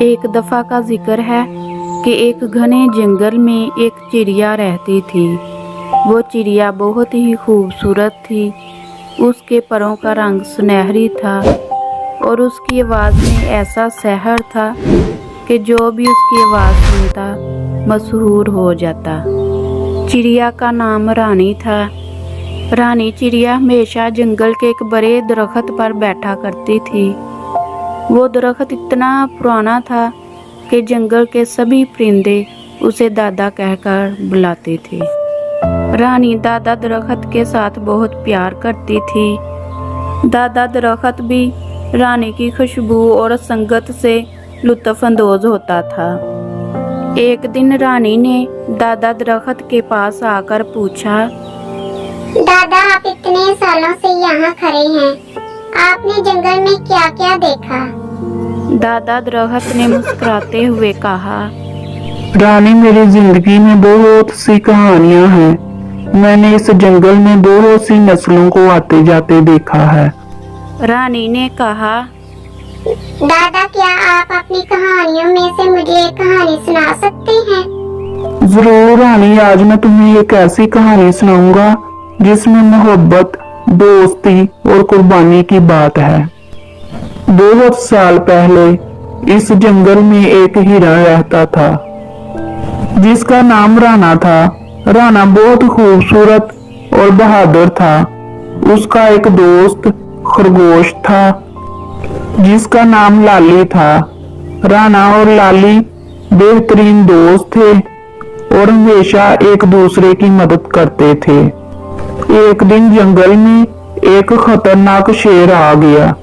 एक दफा का जिक्र है कि एक घने जंगल में एक चिड़िया रहती थी। वो चिड़िया बहुत ही खूबसूरत थी। उसके परों का रंग सुनहरी था और उसकी आवाज़ में ऐसा सहर था कि जो भी उसकी आवाज़ सुनता मशहूर हो जाता। चिड़िया का नाम रानी था। रानी चिड़िया हमेशा जंगल के एक बड़े दरख्त पर बैठा करती थी। वो दरख्त इतना पुराना था कि जंगल के सभी परिंदे उसे दादा कहकर बुलाते थे। रानी दादा दरख्त के साथ बहुत प्यार करती थी। दादा दरख्त भी रानी की खुशबू और संगत से लुत्फ अंदोज होता था। एक दिन रानी ने दादा दरख्त के पास आकर पूछा, दादा, आप इतने सालों से यहाँ खड़े हैं, आपने जंगल में क्या क्या देखा? दादा दरख्त ने मुस्कुराते हुए कहा, रानी, मेरी जिंदगी में बहुत सी कहानियां हैं। मैंने इस जंगल में बहुत सी नस्लों को आते जाते देखा है। रानी ने कहा, दादा, क्या आप अपनी कहानियों में से मुझे एक कहानी सुना सकते हैं? जरूर रानी, आज मैं तुम्हें एक ऐसी कहानी सुनाऊंगा जिसमें मोहब्बत, दोस्ती और कुर्बानी की बात है। बहुत साल पहले इस जंगल में एक हिरण रहता था जिसका नाम राणा था। राणा बहुत खूबसूरत और बहादुर था। उसका एक दोस्त खरगोश था जिसका नाम लाली था। राणा और लाली बेहतरीन दोस्त थे और हमेशा एक दूसरे की मदद करते थे। एक दिन जंगल में एक खतरनाक शेर आ गया।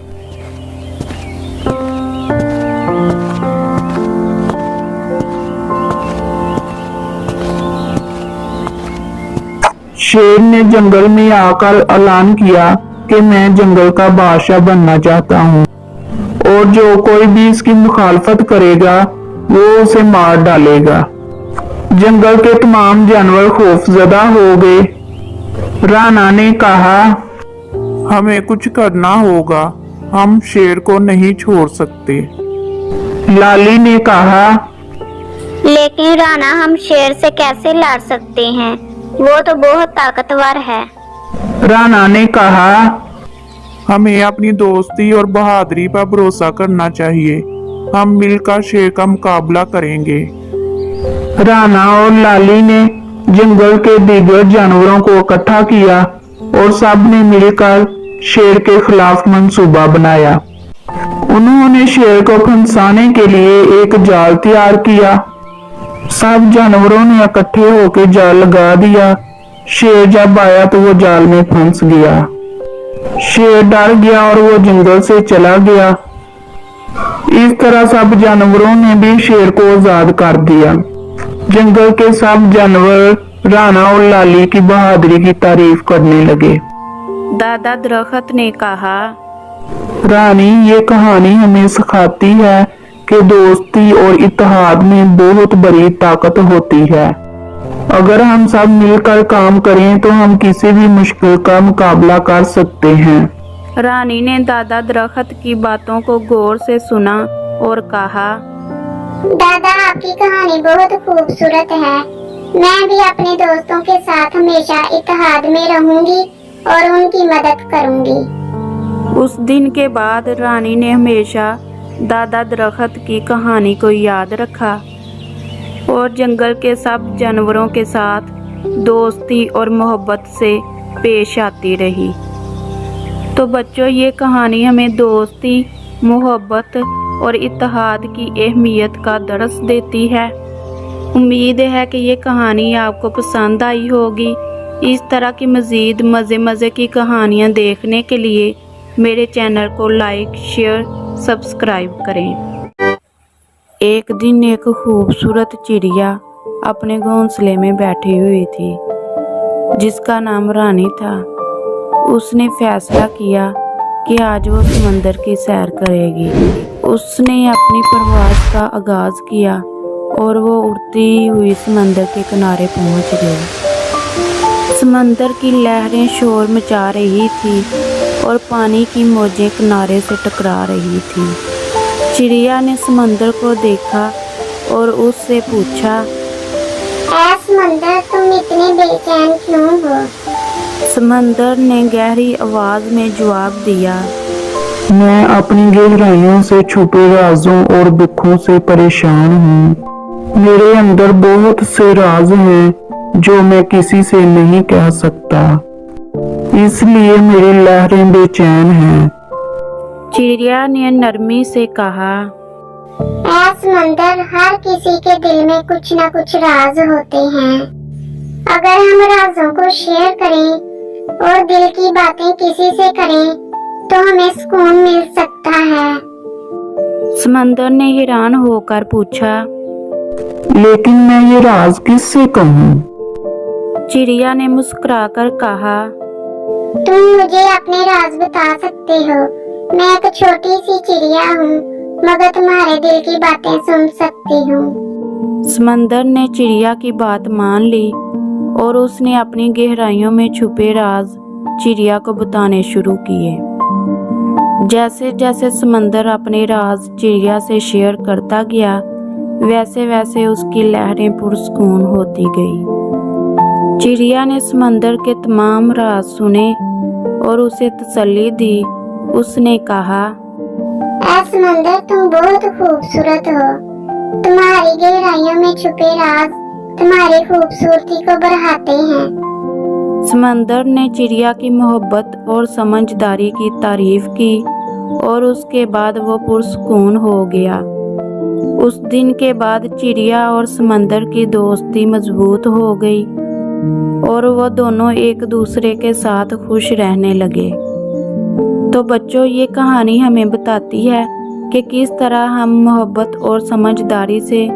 शेर ने जंगल में आकर ऐलान किया कि मैं जंगल का बादशाह बनना चाहता हूँ और जो कोई भी इसकी मुखालफत करेगा वो उसे मार डालेगा। जंगल के तमाम जानवर खौफजदा हो गए। राणा ने कहा, हमें कुछ करना होगा, हम शेर को नहीं छोड़ सकते। लाली ने कहा, लेकिन राणा, हम शेर से कैसे लड़ सकते हैं? वो तो बहुत ताकतवर है। राणा ने कहा, हमें अपनी दोस्ती और बहादुरी पर भरोसा करना चाहिए। हम मिलकर शेर का मुकाबला करेंगे। राणा और लाली ने जंगल के दीगर जानवरों को इकट्ठा किया और सब ने मिलकर शेर के खिलाफ मंसूबा बनाया। उन्होंने शेर को फंसाने के लिए एक जाल तैयार किया। सब जानवरों ने इकट्ठे होकर जाल लगा दिया। शेर जब आया तो वो जाल में फंस गया। शेर डर गया और वो जंगल से चला गया। इस तरह सब जानवरों ने भी शेर को आजाद कर दिया। जंगल के सब जानवर राणा और लाली की बहादुरी की तारीफ करने लगे। दादा दरख्त ने कहा, रानी, ये कहानी हमें सिखाती है कि दोस्ती और इत्तेहाद में बहुत बड़ी ताकत होती है। अगर हम सब मिलकर काम करें तो हम किसी भी मुश्किल का मुकाबला कर सकते हैं। रानी ने दादा दरख्त की बातों को गौर से सुना और कहा, दादा, आपकी कहानी बहुत खूबसूरत है। मैं भी अपने दोस्तों के साथ हमेशा इत्तेहाद में रहूंगी और उनकी मदद करूंगी। उस दिन के बाद रानी ने हमेशा दादा दरख्त की कहानी को याद रखा और जंगल के सब जानवरों के साथ दोस्ती और मोहब्बत से पेश आती रही। तो बच्चों, ये कहानी हमें दोस्ती, मोहब्बत और इत्तेहाद की अहमियत का दर्स देती है। उम्मीद है कि ये कहानी आपको पसंद आई होगी। इस तरह की मज़ीद मज़े की कहानियाँ देखने के लिए मेरे चैनल को लाइक, शेयर, सब्सक्राइब करें। एक दिन एक खूबसूरत चिड़िया अपने घोंसले में बैठी हुई थी जिसका नाम रानी था। उसने फैसला किया कि आज वो समंदर की सैर करेगी। उसने अपनी परवाज़ का आगाज़ किया और वो उड़ती हुई समंदर के किनारे पहुंच गई। समंदर की लहरें शोर मचा रही थी और पानी की मौजें किनारे से टकरा रही थी। चिड़िया ने समंदर को देखा और उससे पूछा, ऐ समंदर, तुम इतने बेचैन क्यों हो? समंदर ने गहरी आवाज में जवाब दिया, मैं अपनी गहराइयों से छुपे राजों और दुखों से परेशान हूँ। मेरे अंदर बहुत से राज हैं जो मैं किसी से नहीं कह सकता, इसलिए मेरी लहरें बेचैन हैं। चिड़िया ने नरमी से कहा, ऐ समंदर, हर किसी के दिल में कुछ न कुछ राज होते हैं। अगर हम राजों को शेयर करें और दिल की बातें किसी से करें तो हमें सुकून मिल सकता है। समंदर ने हैरान होकर पूछा, लेकिन मैं ये राज किससे कहूँ? चिड़िया ने मुस्कुराकर कहा, तुम मुझे अपने राज बता सकते हो। मैं एक छोटी सी चिड़िया हूँ, मगर तुम्हारे दिल की बातें सुन सकती हूँ। समंदर ने चिड़िया की बात मान ली और उसने अपनी गहराइयों में छुपे राज चिड़िया को बताने शुरू किए। जैसे जैसे समंदर अपने राज चिड़िया से शेयर करता गया, वैसे वैसे उसकी लहरें पुरसुकून होती गई। चिड़िया ने समंदर के तमाम राज सुने और उसे तसल्ली दी। उसने कहा, ऐ समंदर, तुम बहुत खूबसूरत हो। तुम्हारी गहराइयों में छुपे राज तुम्हारी खूबसूरती को बढ़ाते हैं। समंदर ने चिड़िया की मोहब्बत और समझदारी की तारीफ की और उसके बाद वो पुरसुकून हो गया। उस दिन के बाद चिड़िया और समंदर की दोस्ती मजबूत हो गई और वो दोनों एक दूसरे के साथ खुश रहने लगे। तो बच्चों, ये कहानी हमें बताती है कि किस तरह हम मोहब्बत और समझदारी से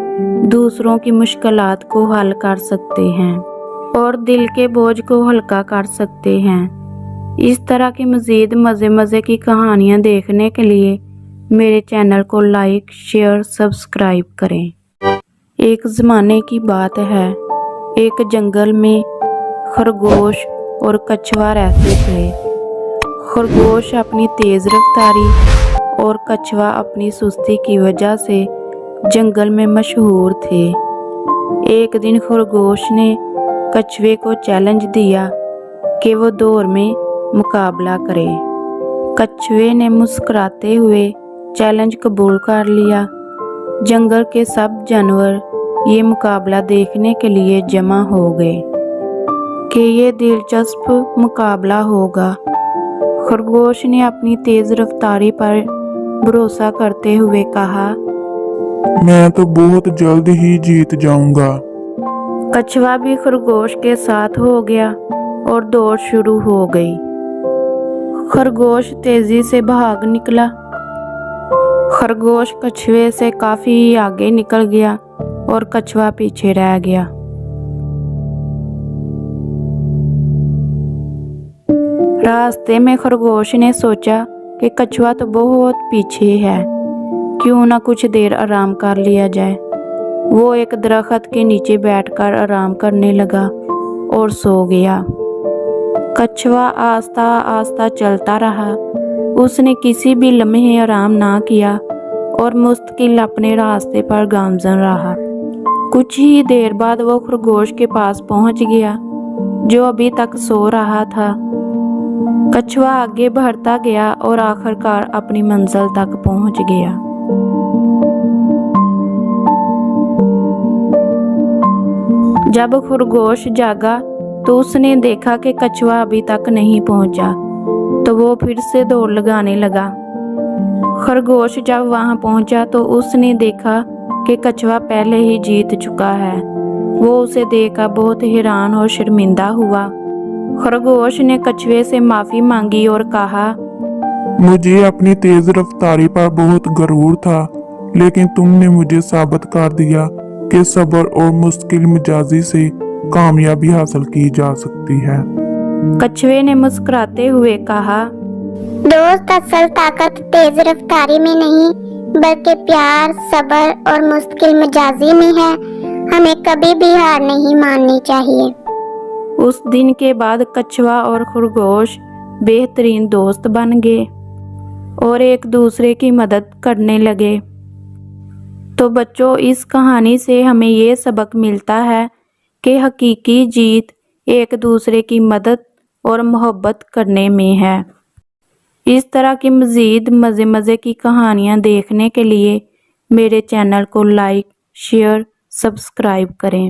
दूसरों की मुश्किलात को हल कर सकते हैं और दिल के बोझ को हल्का कर सकते हैं। इस तरह की मज़ीद मज़े की कहानियाँ देखने के लिए मेरे चैनल को लाइक, शेयर, सब्सक्राइब करें। एक ज़माने की बात है, एक जंगल में खरगोश और कछुआ रहते थे। खरगोश अपनी तेज़ रफ्तारी और कछुआ अपनी सुस्ती की वजह से जंगल में मशहूर थे। एक दिन खरगोश ने कछुए को चैलेंज दिया कि वो दौड़ में मुकाबला करे। कछुए ने मुस्कुराते हुए चैलेंज कबूल कर लिया। जंगल के सब जानवर ये मुकाबला देखने के लिए जमा हो गए कि ये दिलचस्प मुकाबला होगा। खरगोश ने अपनी तेज रफ्तारी पर भरोसा करते हुए कहा, मैं तो बहुत जल्द ही जीत जाऊंगा। कछुआ भी खरगोश के साथ हो गया और दौड़ शुरू हो गई। खरगोश तेजी से भाग निकला। खरगोश कछुए से काफी आगे निकल गया और कछुआ पीछे रह गया। रास्ते में खरगोश ने सोचा कि कछुआ तो बहुत पीछे है, क्यों ना कुछ देर आराम कर लिया जाए। वो एक दरख्त के नीचे बैठकर आराम करने लगा और सो गया। कछुआ आस्ता आस्ता चलता रहा। उसने किसी भी लम्हे आराम ना किया और मुस्तकिल अपने रास्ते पर गामजन रहा। कुछ ही देर बाद वो खरगोश के पास पहुंच गया, जो अभी तक सो रहा था। कछुआ आगे बढ़ता गया और आखिरकार अपनी मंजिल तक पहुंच गया। जब खरगोश जागा तो उसने देखा कि कछुआ अभी तक नहीं पहुंचा, तो वो फिर से दौड़ लगाने लगा। खरगोश जब वहां पहुंचा तो उसने देखा कि कछुआ पहले ही जीत चुका है। वो उसे देखकर बहुत हैरान और शर्मिंदा हुआ। खरगोश ने कछुए से माफी मांगी और कहा, मुझे अपनी तेज रफ्तारी पर बहुत गरूर था, लेकिन तुमने मुझे साबित कर दिया कि सब्र और मुश्किल मिजाजी से कामयाबी हासिल की जा सकती है। कछुए ने मुस्कुराते हुए कहा, दोस्त, असल ताकत तेज रफ्तारी में नहीं बल्कि प्यार, सब्र और मुश्किल मिजाजी में है। हमें कभी भी हार नहीं माननी चाहिए। उस दिन के बाद कछुआ और खरगोश बेहतरीन दोस्त बन गए और एक दूसरे की मदद करने लगे। तो बच्चों, इस कहानी से हमें ये सबक मिलता है कि हकीकी जीत एक दूसरे की मदद और मोहब्बत करने में है। इस तरह की मज़ीद मज़े की कहानियाँ देखने के लिए मेरे चैनल को लाइक, शेयर, सब्सक्राइब करें।